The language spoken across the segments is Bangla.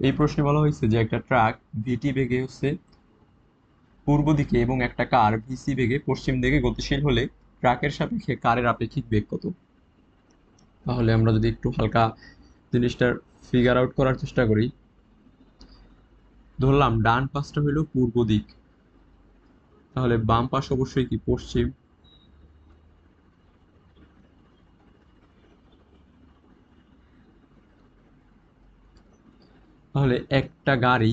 এই প্রশ্নে বলা হয়েছে যে একটা ট্রাক ভিটি বেগে পূর্ব দিকে এবং একটা কার ভিসি বেগে পশ্চিম দিকে গতিশীল হলে ট্রাকের সাপেক্ষে কারের আপেক্ষিক বেগ কত। তাহলে আমরা যদি একটু হালকা জিনিসটার ফিগার আউট করার চেষ্টা করি, ধরলাম ডান পাশটা হইল পূর্ব দিক, তাহলে বাম পাশ অবশ্যই কি পশ্চিম। তাহলে একটা গাড়ি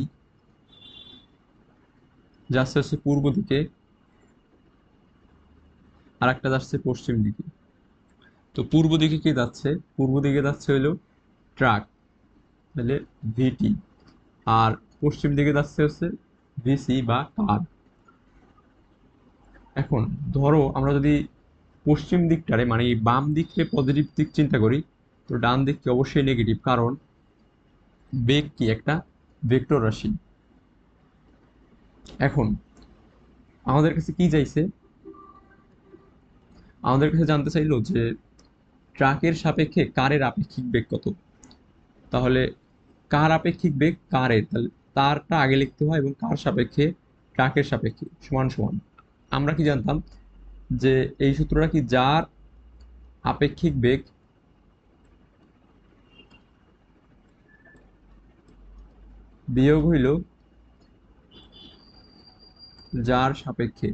যাচ্ছে হচ্ছে পূর্ব দিকে, আর একটা যাচ্ছে পশ্চিম দিকে। তো পূর্ব দিকে কি যাচ্ছে? পূর্ব দিকে যাচ্ছে হইলো ট্রাক, তাহলে ভিটি। আর পশ্চিম দিকে যাচ্ছে হচ্ছে ভিসি বা কার। এখন ধরো আমরা যদি পশ্চিম দিকটারে মানে এই বাম দিককে পজিটিভ দিক চিন্তা করি, তো ডান দিককে অবশ্যই নেগেটিভ, কারণ বেগ কি একটা ভেক্টর রাশি। এখন আমাদের কাছে কি চাইছে? আমাদের কাছে জানতে চাইলো যে ট্রাকের সাপেক্ষে কারের আপেক্ষিক বেগ কত। তাহলে কার আপেক্ষিক বেগ কারের, তাহলে তারটা আগে লিখতে হয় এবং কার সাপেক্ষে ট্রাকের সাপেক্ষে সমান সমান। আমরা কি জানতাম যে এই সূত্রটা কি, যার আপেক্ষিক বেগ বিয়োগ হইল যার সাপেক্ষে।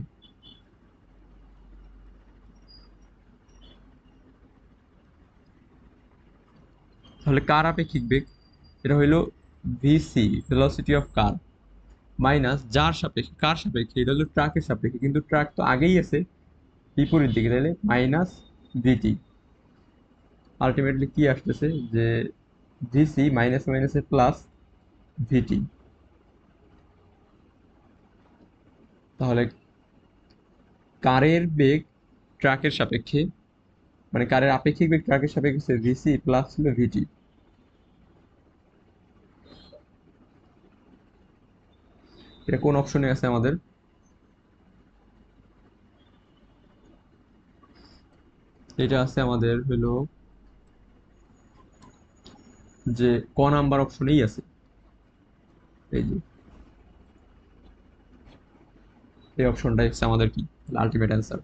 তাহলে কার আপেক্ষিক বেগ, এটা হইল VC velocity of car, minus যার সাপেক্ষে, কার সাপেক্ষে, এটা হলো ট্রাকের সাপেক্ষে, কিন্তু ট্রাক তো আগেই আছে বিপরীত দিকে, তাহলে মাইনাস ভিটি। আলটিমেটলি কি আসতেছে যে ভিসি মাইনাস মাইনাসে প্লাস ভিটি। তাহলে কারের বেগ ট্রাকের সাপেক্ষে, মানে কারের আপেক্ষিক বেগ ট্রাকের সাপেক্ষে ভিসি প্লাস হলো ভিটি। এটা কোন অপশনে আছে আমাদের? এটা আছে আমাদের হলো যে ক নাম্বার অপশনেই আছে। এই যে এই অপশনটাই হচ্ছে আমাদের কি আলটিমেট অ্যান্সার।